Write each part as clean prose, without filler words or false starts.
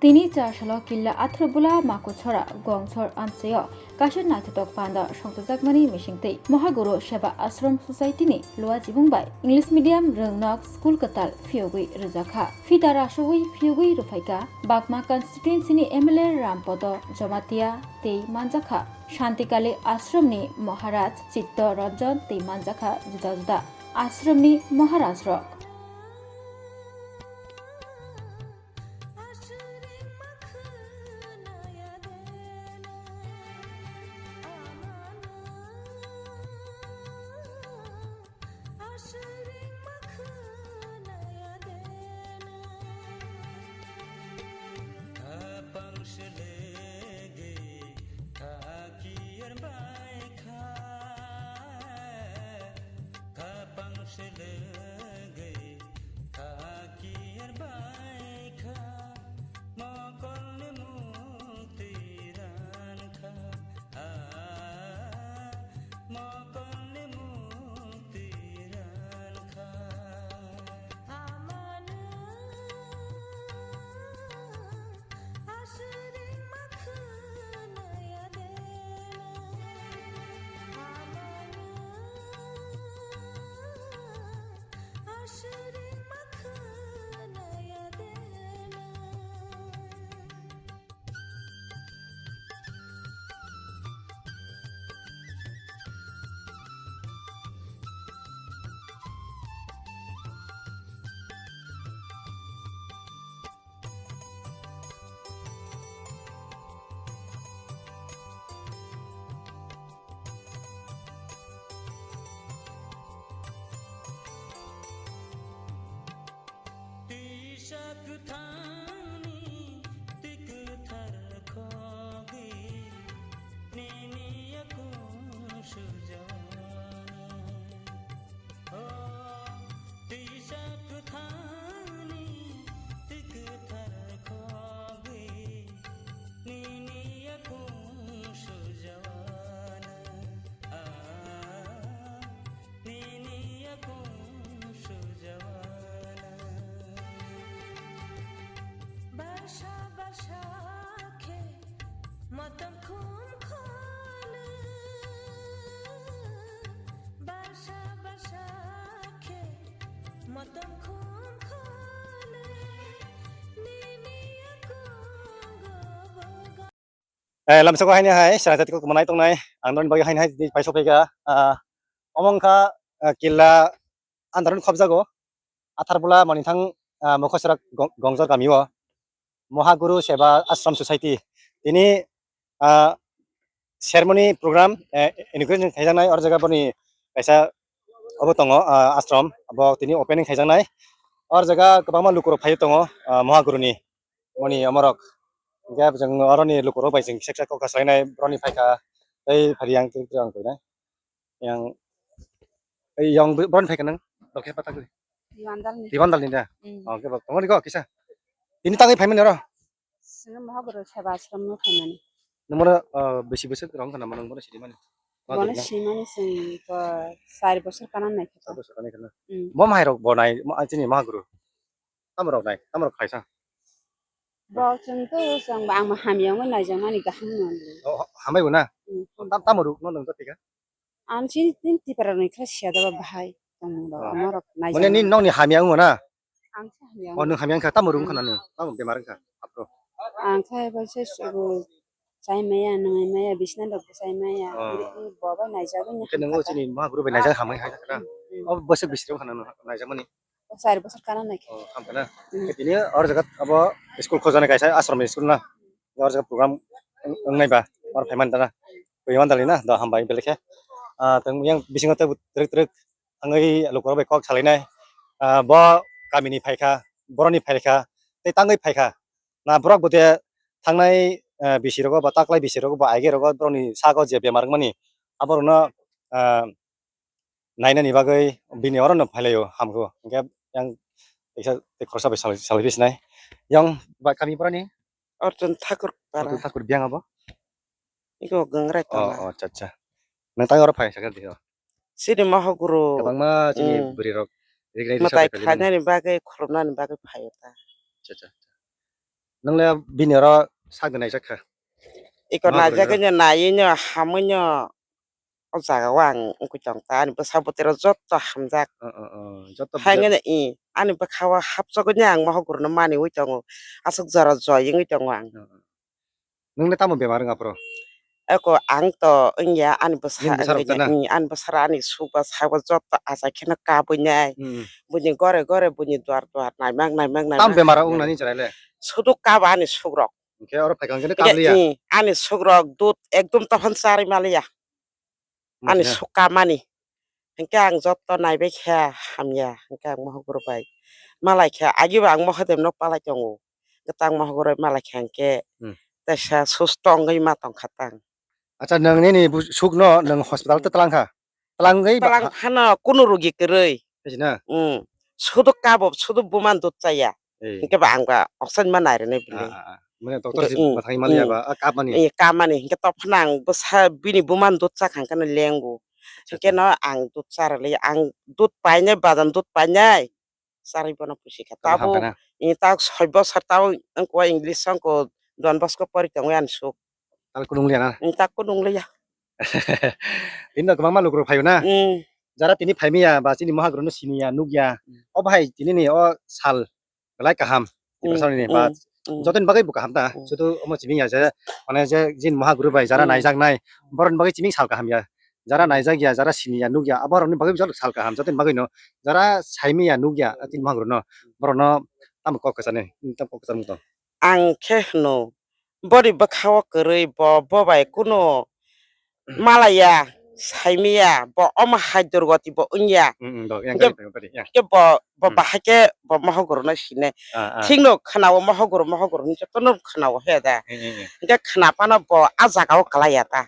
তিনি চারশাল কিল্লা আথ্রবুলা মাকুছরা গংছর আমসেয় কাশের নাইথক পান্ডা সংতজাকমানি মিশিংতै মহাগুরু সেবা আশ্রম সসাইটিनि লুয়া জিবুংবাই इंलिश मिडियाम रोंगनक स्कुल कताल फियोगुई रजाखा फिटा रासुई फियोगुई रुफाइका बागमा कन्स्टिट्युएन्सिनि एमएलए रामपद जमातिया तेई मानजाखा शान्तिकाली आश्रमनि महाराज चित्त रंजन तेई मानजाखा जुदा जुदा आश्रमनि महाराज रक lamsako haini hai saratat ko manai tongnai angdon bagi haini hai paisok pega omongka killa andaron khobjago atharbula manithang mokhosrak gongjor gamio mohaguru seba ashram society ini ceremony program inauguration khaijangnai or jaga boni kaisa obo tongo ashram abo tini opening khaijangnai or jaga kwbangma lukurok phai tongo mohaguru ni moni amorok gap jeng oroni lukurok bai jeng seksa koka sainai broni phaika ei phariang ang koina yang bron phaika nang dokhe pata gui Diwandal ni da oke bak ngori ko kisa ini tangai phaimen ro sini mohaguru seba ashram no phaimani nomor besi besar rong kana manang bora sidi mani bone simani sing ko 4 bosor kanan nai ko bosor kanai kana mom hai rok bonai ajini mahaguru tamrok nai tamrok khaisa bawchung to sang bang hamyang nai jamani gaham non hamai una tamru no nang tika anchi tin ti parani khasya da bahai tongdo amorok nai mone ni nong ni hamyang una anchi hamyang onu hamyang kha tamru khana no tam bemar kha apro ankhai bose sugu sai maya nai maya bisna dok sai maya baba nai jago ni kenengo chini mahaguru be naija hamai hai kana ob bosok bisiro khana no naija mani 4 bosor kanan nai hamkana ini or jagat abo school khojane kaisa ashram school na or jagat program ngai ba or phaiman dana Diwandal na do hambai belekhe teng yang bisingote trek trek angai lokor be kok salinai bo kamini phaika boroni phaika tei tangai phaika na borok bote thangnai bisirogo ba taklai bisirogo ba aigerogo boroni sago je bemar mani aborno nainani bagai bini orono phailayo hamgo engke yang eksa khorsa be salibis nai yang ba kami boroni Orton Thakur para Thakur biang abo iko gangrai tama oh acha acha nang tang oro phai sakar dio sini mahaguru kabangma chini burirok matai khanya ni bagai khoromna ni bagai phayota acha acha nangla binero sagdonai sakha iko Mahaguru najaga nainya hamunya o jaga wang ko chong ta ani pasabotero jotto hamjak joto hangene ani bakhawa hapso ko nyang mahaguru no mani wi chong asuk jara joy ngi chong wang nangla tamo bemar ngapro eko ang to nya ani basa Nin besar angenya utana. ani basara ani suba sawa jotto asa khena ka bunyai bunyi gore gore bunyi duar duar naimang tam bemara ung nani charaile suduk ka bani sugrok ke oro phaikan gene kablia ani sugrok dut ekdum tafan sari malia ani suka mani hingke ang jotto naibe kha hamya hingke ang mahaguru bai malai kha agi bang mahadem no palai tongo getang mahaguru malai kha hingke tesa sustong gai matong khatang acha nang ni sukno nang hospital te telang talang hana kuno rugi kerei pesina suduk kabob suduk buman dut saya hingke bang ba oksan manai rene bili mane doktor si mathai malia ba kap mani kamani hingke to phanang besa bini buman dut sa khangkana lengu hingke no ang dut sarali ang dut paine badan dut paine sari bono pusi kata bu tak soibo sartau engko english angko Don Bosco pori tong yan suk tal kunung liana tak kunung le ya inda kemang malu guru phayuna jara tini phaimia ba chini mahaguru no sinia nugya o bhai tini ni o sal lai kaham personi ni ba joten bagai buka hamta sutu omo chiming ya je mane je jin mahaguru bai jara naijak nai boron bagai chiming sal kaham ya jara naijak ya jara sinia nugya abar ni bagai jol sal kaham joten bagai no jara saimia nugya tin mahaguru no borono tam ko kasane tam ko kasane to ang kheno body bakhawa kerei bo bai kuno malaya saimia bo oma haidur goti bo unya do yang kali tadi ya ke bo bahake bo mahaguru na sine thingno khanawo mahaguru ni tono khanawo heda ke khana pana bo azagaw kalaya ta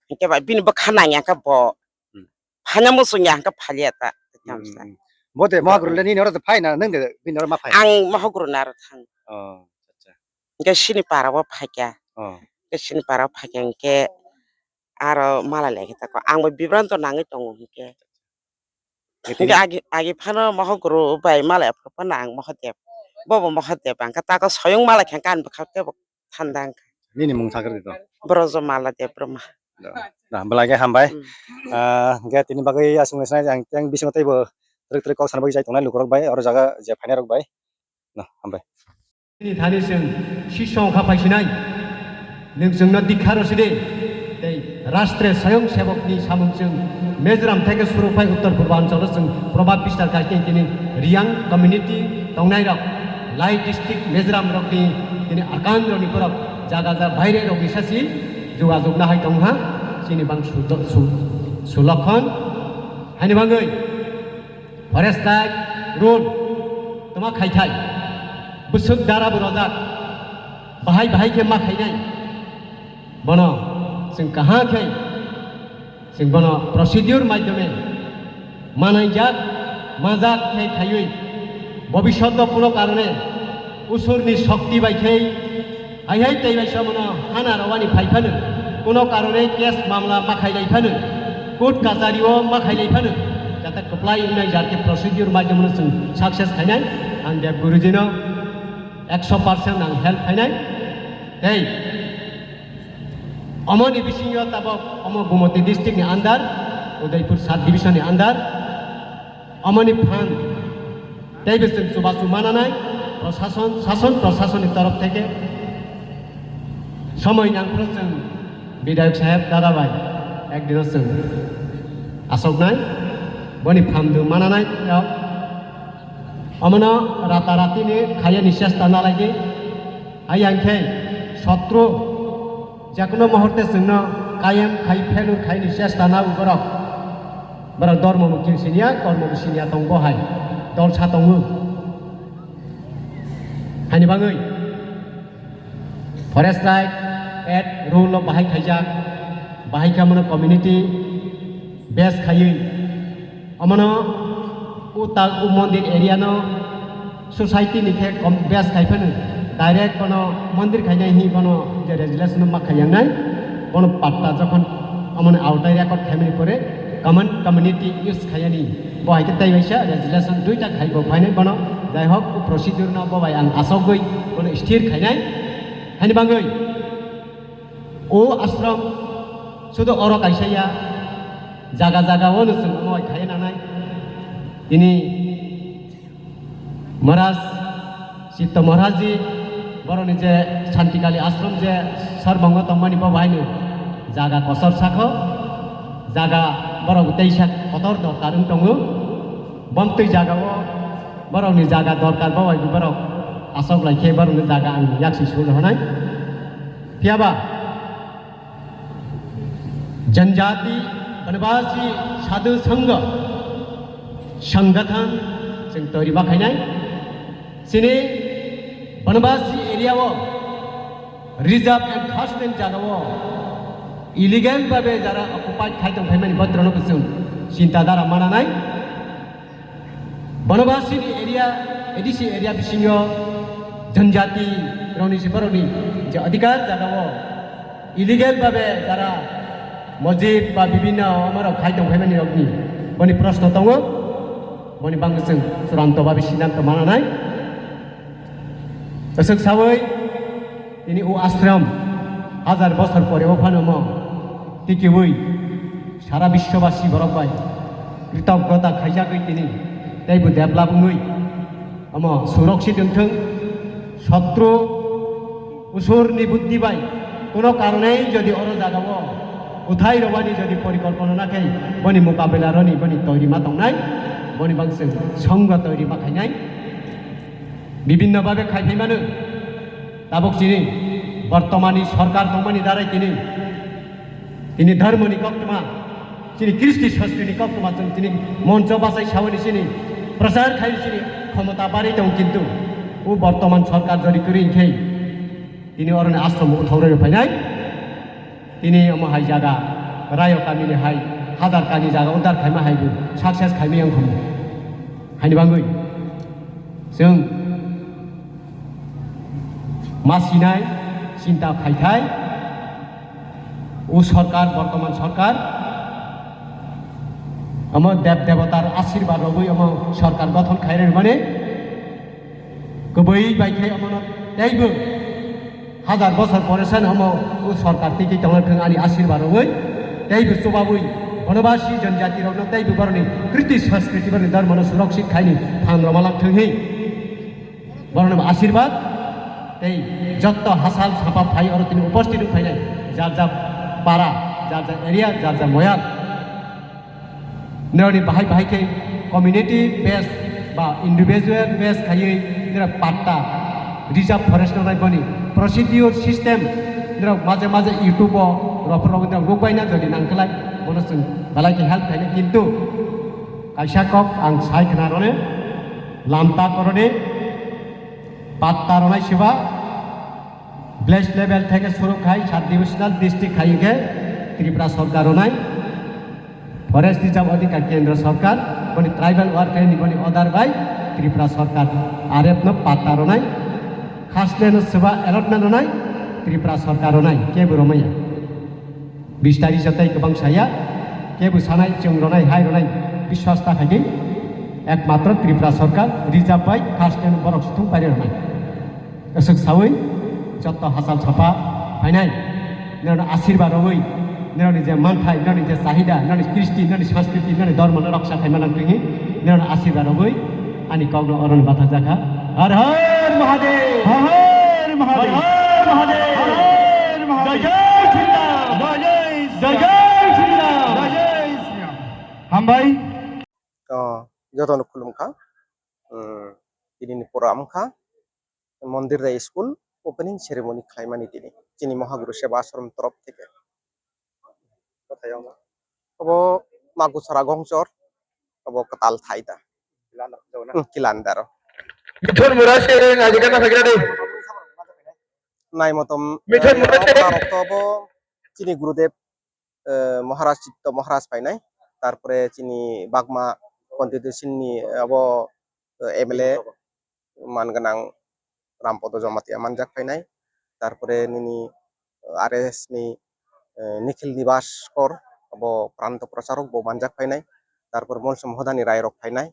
ke ba bin bo khananya ka bo hanyamu sunya ka phaliata jamsa bote mahaguru le ni ora phai na nang de bin ora ma phai ang mahaguru nar thang ke sini para wa phakya ke sini para phakya ke aro mala le kita ko ang bibranto nangi tongo ke agi phano mahaguru bai mala pa nang mahadep bobo mahadep ang kata ko soyong mala khan kan bakhatte thandang ni mung sagar itu brojo mala de broma nah belage hambai ge tini bagai asung lesna yang bising tai bo trek kok san bagai jai tongnai lukrok bai oro jaga je phaina rok bai nah hambai ini thani sing sisong khapai sinai ning jengna dikkharo side tei राष्ट्रिय स्वयंसेवकनि सामुंजों मेजोराम থেকে শুরু হয় উত্তর পূর্বাঞ্চলের जों प्रभाव बिस्तार खालामनाय दिनै रियां कमिउनिटि दंनाय रक लाई डिस्ट्रिक्ट मेजोराम रकनि दिनै आकान रनिफोराव जागा जा बायरे रकनि सासि जोगाजोगना हाय दंहा सिनि बां सुलखन हानि बाङै फरेस्ट लाइट रुल तमा खायथाय बोसोक दारा बरजाक बाहाय के मा खायनाय बनो जों कहाँ खे जों बनो प्रसिडिउर माध्यमे मानायजाक माजाक खे खायै भबिष्यत कोनो कारणे उसुरनि शक्ति बायखे हायहाय दैबायसा मनो हाना रवानि फायफानो कोनो कारणे केस मामला माखायलायफानो कोर्ट काजारियाव माखायलायफानो जाते कप्लाय उनाय जाते प्रसिडिउर माध्यमे जों सक्सेस खायनाय आं दे गुरुजिनो 100% आं help खायनाय hey Omo division yo tabok Omo Gumoti district ni andar Udaipur 7 division ni andar Omo ni fan Davidson Subasu mananai প্রশাসন ni taraf theke সময় নাংপুর जों বিধায়ক সাহেব দাদাভাই একদিন जों আসকনাই বনি ফামদু মানানাই অমনো রাতারাতিনি খাইয়ে নিঃশ্বাস টানা লাগে আইয়াंखे শত্রু যে কোনো মুহূর্তে जोंनो কায়েম খাই ফেলু খাই নিঃশ্বাস টানা উবরক বড় ধর্মমুখী সিনিয়া কর্মমুখী দंबहाय दलसा दङ हानि बाङै forest right act rule of बाहाय खायजाक बाहाय खामनो कमिउनिटि बेस खायै अमनो उता मन्दिर एरियानो सोसाइटी निखे बेस खायफानो डाइरेक्ट बनो मन्दिर खायनाय हि बनो जे रेजुलेसन मा खायांनाय बनो पाट्टा जखन अमनो आउटाय रेकर्ड फैमिली परे common community use kayani boy ke tai baisa legislation duita khai bo phainai bono jai hok procedure na boy ang asogoi bono sthir khainai hani bangoi o ashram sudo oro kaisaya jaga jaga wono sung boy khaina nai ini Maharaj Sita Maharajji boroni je Shantikali ashram je sarbongo tongmani bo bahainu jaga kosor sakho jaga borok teisak kotor dorkar tongo bomtui jaga o borokni jaga dorkar bawai borok asok laike borokni jaga ang yaksi sul honai piaba जनजाति वनवासी साधु संघ संगठन जों तैयारी बाखायनाय सिनि वनवासी एरियाव reserve and खासलेन जागाव illegal Bhave Zara occupied खायदों फायमानि बाथ्रानो जों चिन्ता दारा मानानाय वनवासी एरिया एडिसी एरिया बिसिङो जनजाति रौनि सिबरनि जे अधिकार जागाव इलिगेल भावे जारा मस्जिद बा विभिन्न अमर खायदों फायमानि रगनि बनि प्रश्न दङ बनि बांगजों चुरान्त भावे सिद्धान्त मानानाय असक सावै दिनै उ आश्रम हाजार बছর পরে ওখানেও টিকিবই সারা বিশ্ববাসী বরকবাই কৃতজ্ঞতা খাইজাগৈ তিনি তাইবো দেবলাবুङै আম সুরক্ষিত दोनथों শত্রু उसुरनि बुद्धि बाय কোনো কারণেই যদি অর জাগাব উঠাই রবানি যদি পরিকল্পনা নাখাই বনি মোকাবেলা রনি বনি তৈরি মা দंनाय বনি বাংসং সংঘ তৈরি মা খাইনাय বিভিন্ন ভাবে খাইফাইমাनो তাবক চিনি বর্তমানী সরকার দंमानि দ্বারাই তিনি ধর্মনি কক্তমা চিনি কৃষ্টি সংস্কৃতি কক্তমা जों তিনি মঞ্চ বাসাই সাवनि চিনি প্রচার খাই চিনি ক্ষমতা বাড়ি দं কিন্তু ও বর্তমান সরকার যদি করিনখাই তিনি অরনে আশ্রম উঠাवरे ফাইनाय তিনি আমহাই জায়গা রায় কামিনি হাই হাজার কানি জায়গা উদ্ধার খাইमा हायबो साक्सेस खाइमे आं खम हायनि बांगै जों मासिनाय चिंता खायथाय ও সরকার বর্তমান সরকার আমার দেব দেবতার আশীর্বাদ রবই আমার সরকার গঠন খাইরের মানে গবৈ বাইখাই আমার তাইবো হাজার বছর পরেছেন আমার ও সরকার থেকে তোমার আনি আশীর্বাদ রবই তাইবো চবাবই বনবাসী जनजाति রগ্ন তাইবো বরনি কৃতি সংস্কৃতি বরনি ধর্মন সুরক্ষিত খাইনি ফান রমালাক থৈ বরনি আশীর্বাদ এই যত হাসাল ছাপা ফাই আর তিনি উপস্থিত ফাইনাই যার যা पारा जार जार एरिया जार जार मयाल नरनि बाहाय बाहायके कम्युनिटी बेस बा इंडिविजुअल बेस खायै नरा पाट्टा रिजर्व फरेस्ट नायबनि प्रोसिडियर सिस्टेम नरा माजे माजे यूट्यूब रफर रगन रोगबायना जदि नांखलाय मनसुं बालायके हेल्प खायने किन्तु कायसा कप आं सायखनारने लामता करने पाट्टा रनाय सेवा ब्लेस लेवल থেকে শুরু খাই সাব ডিভিশনাল ডিস্ট্রিক্ট খাইকে ত্রিপুরা সরকারও নাই ফরেস্ট রিজার্ভ অধিকার কেন্দ্র সরকার বনি ট্রাইবাল ওয়ার্কার নিবনি অদার বাই ত্রিপুরা সরকার আরএফ ন পাতারও নাই খাসলেন সেবা এলটমেন্টও নাই ত্রিপুরা সরকারও নাই কেবো রমাইয়া 20 তারিখ জতাই गोबां साया केबो सानाय जों रनाय हाय रनाय विश्वास थाखाय एकमात्र ত্রিপুরা সরকার রিজার্ভ বাই খাসলেন বরক सुथुं पारे रनाय असक सावै যত হাসাল ছাপা ফাইনাই নর আশীর্বাদ হই নরনি যে মানথাই নরনি যে চাহিদা নরনি কৃষ্টি নরনি সংস্কৃতি নরনি ধর্ম রক্ষা খাইমানাং তুই নর আশীর্বাদ হই আনি কগ্ন অরণ বাথা জাখা হর হর মহাদেব হর হর মহাদেব হর মহাদেব হর হর মহাদেব জয় শ্রীরাম জয় জয় শ্রীরাম জয় শ্রীরাম হামবাই যতন খুলুমখা দিদিনি পরামখা মন্দির রে স্কুল ओपनिंग सेरेमनी खाइमानि दिनै जोंनि महागुरु सेवा आश्रम तरफ থেকে কথাयाव अब मागुसरा गंचर अब कताल थाइदा किलान्दार मिथुन मुरा सेरे आजिका ना फैग्रा दे नाय मतम मिथुन मुरा सेरे अब চিনি গুরুদেব মহারাজ চিত্ত মহারাজ পাইনাই তারপরে চিনি বাগমা কনস্টিটিউশননি अब एमएलए मानगोनां रामपद जमातिया मानजाक फाइनाय तारपरे निनि आरएस नि निखिल निवास कर abo pranto pracharok bo manjak phainai tarpore monsum hodani rai rok phainai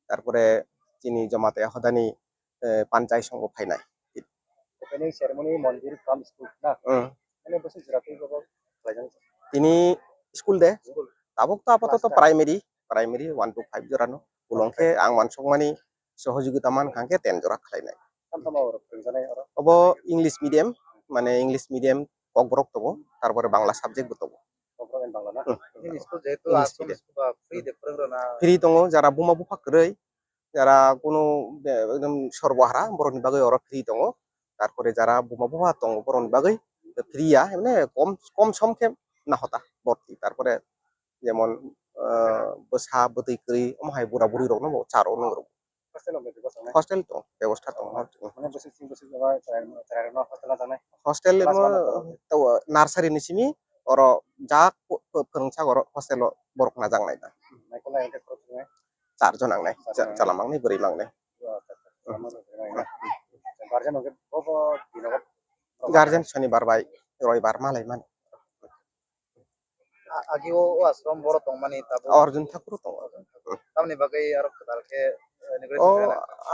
tarpore chini jamate hodani panchai song bo phainai opening ceremony mondir kam school na ene bose jiratai babo khlaijak tini school de tabok to apatot primary 1 to 5 jorano ulongke ang mansukmani সহযোগিতা মান খাঙ্কে 10 জোড়া খাইনাই samtama orok pengjanai oro অব English medium মানে English medium Kokborok তবো তারপরে Bangla subject তবো obrok en bangla na ini school jehetu English ashram medium. school ba free de program na free দङ যারা বুমা বুফা কरै যারা কোনো একদম সর্বহারা বরনি বাগৈ অর ফ্রি দङ তারপরে যারা বুমা বুফা দङ বরনি বাগৈ ফ্রিয়া মানে কম কম সমকে না হতা ভর্তি তারপরে যেমন বসা বতৈ করি আমহাই বুড়া বুড়ি রক নবো চারো নগর hostel of the bosang na hostel তো ব্যবস্থা তো mane bose sing bose jaba tayar na hostel na janai hostel Kelas mo mana to? narsari ni simi oro ja phorongsa oro hostel borok na jangnai da naikola ente khorok ngai 4 jon angnai chalamangnai bori mangnai guardian oke bobo dinogot guardian শনিবার by রবিবার মালাই মানে agi o ashram boro tongmani tabo Arjun ঠাকুর তো tamni bagai aro dalke ও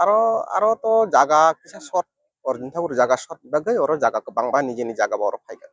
আরো আরো তো জায়গা কিসা short Arjun ঠাকুর জায়গা short বাগৈ ওর জায়গা বাংবা নিজে নি জায়গা বড় ফাইগা